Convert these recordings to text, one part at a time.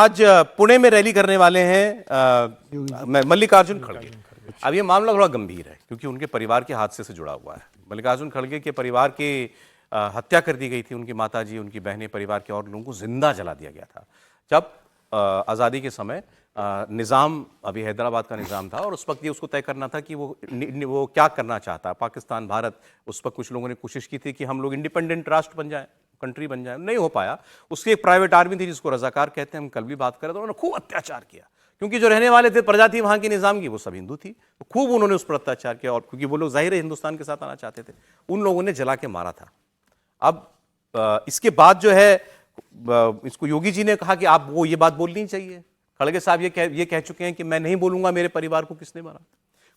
आज पुणे में रैली करने वाले हैं मल्लिकार्जुन खड़गे। अब ये मामला थोड़ा गंभीर है क्योंकि उनके परिवार के हादसे से जुड़ा हुआ है। मल्लिकार्जुन खड़गे के परिवार के हत्या कर दी गई थी। उनकी माताजी, उनकी बहनें, परिवार के और लोगों को जिंदा जला दिया गया था जब आज़ादी के समय निज़ाम, अभी हैदराबाद का निज़ाम था और उस वक्त ये उसको तय करना था कि वो क्या करना चाहता। पाकिस्तान, भारत, उस वक्त कुछ लोगों ने कोशिश की थी कि हम लोग इंडिपेंडेंट राष्ट्र बन जाएं, कंट्री बन जाए, नहीं हो पाया। उसकी एक प्राइवेट आर्मी थी जिसको रजाकार कहते हैं, हम कल भी बात करें, तो उन्होंने खूब अत्याचार किया क्योंकि जो रहने वाले थे, प्रजा थी वहां के निजाम की, वो सब हिंदू थी, तो खूब उन्होंने उस पर अत्याचार किया। और क्योंकि वो लोग जाहिर है हिंदुस्तान के साथ आना चाहते थे, उन लोगों ने जला के मारा था। अब इसके बाद जो है इसको योगी जी ने कहा कि आप वो ये बात बोलनी चाहिए। खड़गे साहब ये कह चुके हैं कि मैं नहीं बोलूंगा मेरे परिवार को किसने मारा।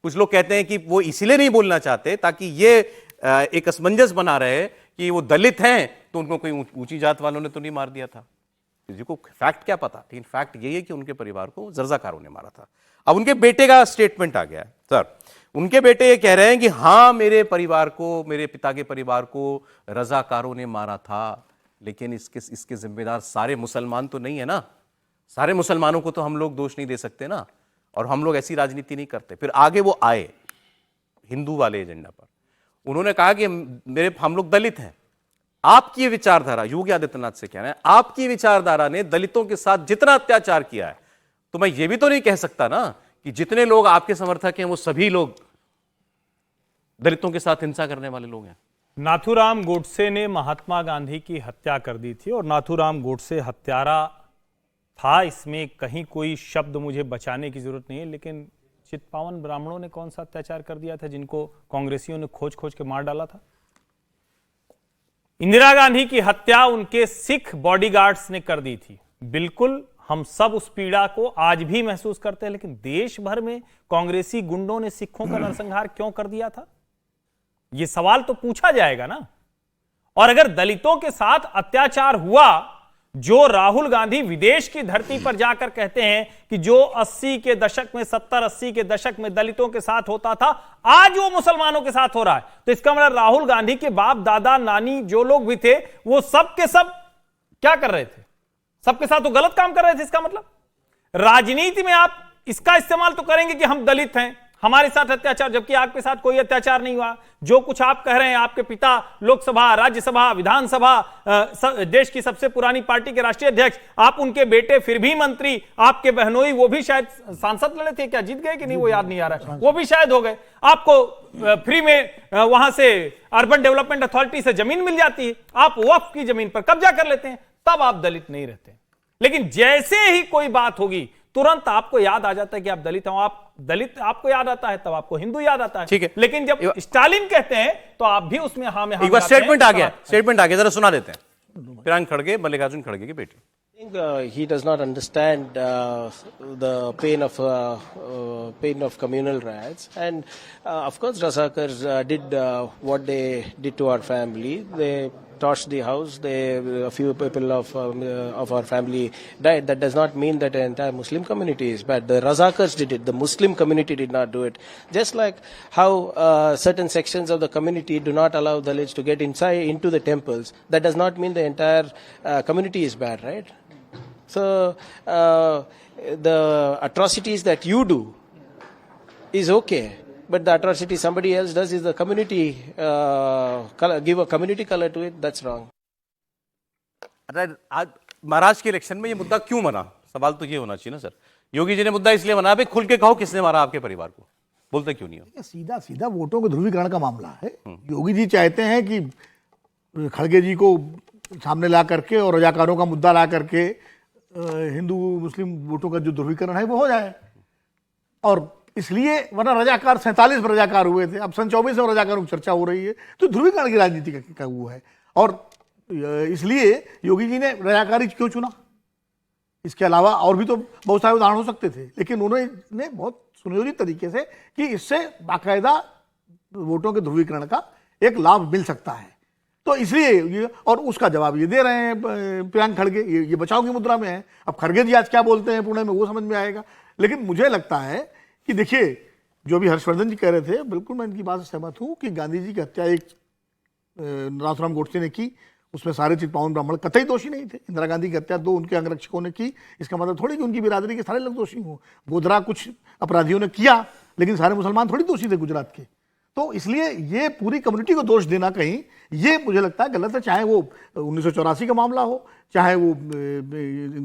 कुछ लोग कहते हैं कि वो इसीलिए नहीं बोलना चाहते ताकि ये एक असमंजस बना रहे कि वो दलित हैं तो उनको कोई ऊंची जात वालों ने तो नहीं मार दिया था। किसी को फैक्ट क्या पता, लेकिन फैक्ट यही है कि उनके परिवार को रजाकारों ने मारा था। अब उनके बेटे का स्टेटमेंट आ गया है। सर, उनके बेटे ये कह रहे हैं कि हाँ, मेरे परिवार को, मेरे पिता के परिवार को रजाकारों ने मारा था, लेकिन इसके जिम्मेदार सारे मुसलमान तो नहीं है ना। सारे मुसलमानों को तो हम लोग दोष नहीं दे सकते ना, और हम लोग ऐसी राजनीति नहीं करते। फिर आगे वो आए हिंदू वाले एजेंडा पर, उन्होंने कहा कि हम लोग दलित हैं। आपकी विचारधारा, योगी आदित्यनाथ से कहना है, आपकी विचारधारा ने दलितों के साथ जितना अत्याचार किया है, तो मैं ये भी तो नहीं कह सकता ना कि जितने लोग आपके समर्थक हैं वो सभी लोग दलितों के साथ हिंसा करने वाले लोग हैं। नाथूराम गोडसे ने महात्मा गांधी की हत्या कर दी थी और नाथूराम गोडसे हत्यारा था, इसमें कहीं कोई शब्द मुझे बचाने की जरूरत नहीं है। लेकिन चित्पावन ब्राह्मणों ने कौन सा अत्याचार कर दिया था जिनको कांग्रेसियों ने खोज खोज के मार डाला था? इंदिरा गांधी की हत्या उनके सिख बॉडीगार्ड्स ने कर दी थी। बिल्कुल, हम सब उस पीड़ा को आज भी महसूस करते हैं, लेकिन देश भर में कांग्रेसी गुंडों ने सिखों का नरसंहार क्यों कर दिया था, यह सवाल तो पूछा जाएगा ना। और अगर दलितों के साथ अत्याचार हुआ, जो राहुल गांधी विदेश की धरती पर जाकर कहते हैं कि जो 80 के दशक में, 70-80 के दशक में दलितों के साथ होता था, आज वो मुसलमानों के साथ हो रहा है, तो इसका मतलब राहुल गांधी के बाप, दादा, नानी जो लोग भी थे, वो सब के सब क्या कर रहे थे? सबके साथ तो गलत काम कर रहे थे। इसका मतलब राजनीति में आप इसका इस्तेमाल तो करेंगे कि हम दलित हैं, हमारे साथ अत्याचार, जबकि आपके साथ कोई अत्याचार नहीं हुआ। जो कुछ आप कह रहे हैं, आपके पिता लोकसभा, राज्यसभा, विधानसभा, देश की सबसे पुरानी पार्टी के राष्ट्रीय अध्यक्ष, आप उनके बेटे, फिर भी मंत्री, आपके बहनोई, वो भी शायद सांसद लड़े थे, क्या जीत गए कि नहीं वो याद नहीं आ रहा है, वो भी शायद हो गए। आपको फ्री में वहां से अर्बन डेवलपमेंट अथॉरिटी से जमीन मिल जाती है, आप वक्फ की जमीन पर कब्जा कर लेते हैं, तब आप दलित नहीं रहते। लेकिन जैसे ही कोई बात होगी, तुरंत आपको याद आ जाता है कि आप दलित हो। आप दलित आपको याद आता है, तब आपको हिंदू याद आता है। ठीक है, लेकिन जब स्टालिन कहते हैं तो आप भी उसमें हाँ में हाँ। एक बार स्टेटमेंट आ गया, जरा सुना देते हैं। प्रियंक खड़गे, मल्लिकार्जुन खड़गे के बेटे। I think he does not understand the pain of communal riots, and of course Razakars did what they did to our family. They torched the house. A few people of our family died. That does not mean that the entire Muslim community is bad. The Razakars did it. The Muslim community did not do it. Just like how certain sections of the community do not allow Dalits to get inside into the temples. That does not mean the entire community is bad, right? So the atrocities that you do is okay, but the atrocity somebody else does is the community give a community color to it. That's wrong. आज महाराष्ट्र के election में ये मुद्दा क्यों बना? सवाल तो ये होना चाहिए ना सर। योगी जी ने मुद्दा इसलिए बना, भाई खुल के कहो किसने मारा आपके परिवार को, बोलते क्यों नहीं हो? सीधा सीधा वोटों के ध्रुवीकरण का मामला है। योगी जी चाहते हैं कि खड़गे जी को सामने ला करके और रजाकारों का मुद्दा ला करके हिंदू मुस्लिम वोटों का जो ध्रुवीकरण है वो हो जाए, और इसलिए, वरना रजाकार 47 रजाकार हुए थे, अब सन 24 में रजाकारों की चर्चा हो रही है, तो ध्रुवीकरण की राजनीति का वो है। और इसलिए योगी जी ने रजाकारी क्यों चुना? इसके अलावा और भी तो बहुत सारे उदाहरण हो सकते थे, लेकिन उन्होंने बहुत सुनियोजित तरीके से कि इससे बाकायदा वोटों के ध्रुवीकरण का एक लाभ मिल सकता है, तो इसलिए और उसका जवाब ये दे रहे हैं प्रियंक खड़गे। ये बचाव की मुद्रा में है। अब खड़गे जी आज क्या बोलते हैं पुणे में वो समझ में आएगा, लेकिन मुझे लगता है कि देखिए, जो भी हर्षवर्धन जी कह रहे थे, बिल्कुल मैं इनकी बात से सहमत हूँ कि गांधी जी की हत्या एक नाथूराम गोडसे ने की, उसमें सारे चित्पावन ब्राह्मण कतई दोषी नहीं थे। इंदिरा गांधी की हत्या 2 उनके अंगरक्षकों ने की, इसका मतलब थोड़ी कि उनकी बिरादरी के सारे लोग दोषी हों। गोधरा कुछ अपराधियों ने किया, लेकिन सारे मुसलमान थोड़ी दोषी थे गुजरात के। तो इसलिए ये पूरी कम्युनिटी को दोष देना कहीं, ये मुझे लगता है गलत है। चाहे वो 1984 का मामला हो, चाहे वो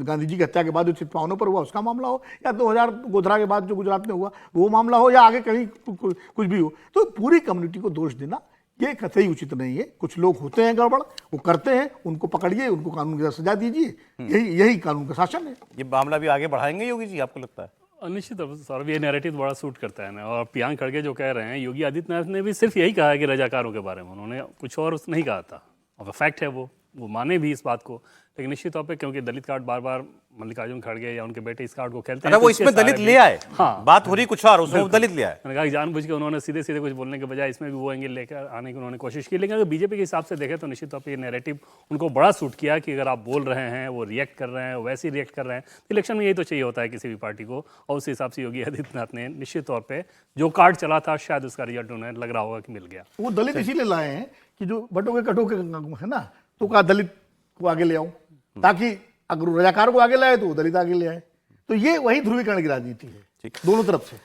गांधी जी की हत्या के बाद जो चित्पावनों पर हुआ उसका मामला हो, या 2000 गोधरा के बाद जो गुजरात में हुआ वो मामला हो, या आगे कहीं कुछ भी हो, तो पूरी कम्युनिटी को दोष देना ये कतई उचित नहीं है। कुछ लोग होते हैं गड़बड़, वो करते हैं, उनको पकड़िए, उनको कानून की सजा दीजिए, यही कानून का शासन है। ये मामला भी आगे बढ़ाएंगे योगी जी, आपको लगता है? निश्चित सौरभ, ये नैरेटिव बड़ा सूट करता है ना। और प्रियांक खड़गे जो कह रहे हैं, योगी आदित्यनाथ ने भी सिर्फ यही कहा है कि रजाकारों के बारे में, उन्होंने कुछ और नहीं कहा था। और फैक्ट है वो माने भी इस बात को। लेकिन निश्चित तौर पे क्योंकि दलित कार्ड बार बार मल्लिकार्जुन खड़गे या उनके बेटे इस कार्ड को खेलते हैं, वो इसमें दलित ले आए। हाँ, बात हो रही कुछ और, उसमें वो दलित ले आए। मैंने कहा कि जानबूझ के उन्होंने सीधे सीधे कुछ बोलने के बजाय इसमें भी वो एंगल लेकर आने की उन्होंने कोशिश की। लेकिन अगर बीजेपी के हिसाब से देखें तो निश्चित तौर पर ये नैरेटिव उनको बड़ा सूट किया कि अगर आप बोल रहे हैं, वो रिएक्ट कर रहे हैं, वैसे ही रिएक्ट कर रहे हैं। इलेक्शन में यही तो चाहिए होता है किसी भी पार्टी को। और उस हिसाब से योगी आदित्यनाथ ने निश्चित तौर पर जो कार्ड चला था, शायद उसका रिजल्ट उन्हें लग रहा होगा कि मिल गया। वो दलित इसीलिए लाए हैं कि जो बटोके कटोके है ना, तो कहा दलित को आगे ले आऊं, ताकि अगर रजाकार को आगे लाए तो दलित आगे ले आए। तो ये वही ध्रुवीकरण की राजनीति है, दोनों तरफ से।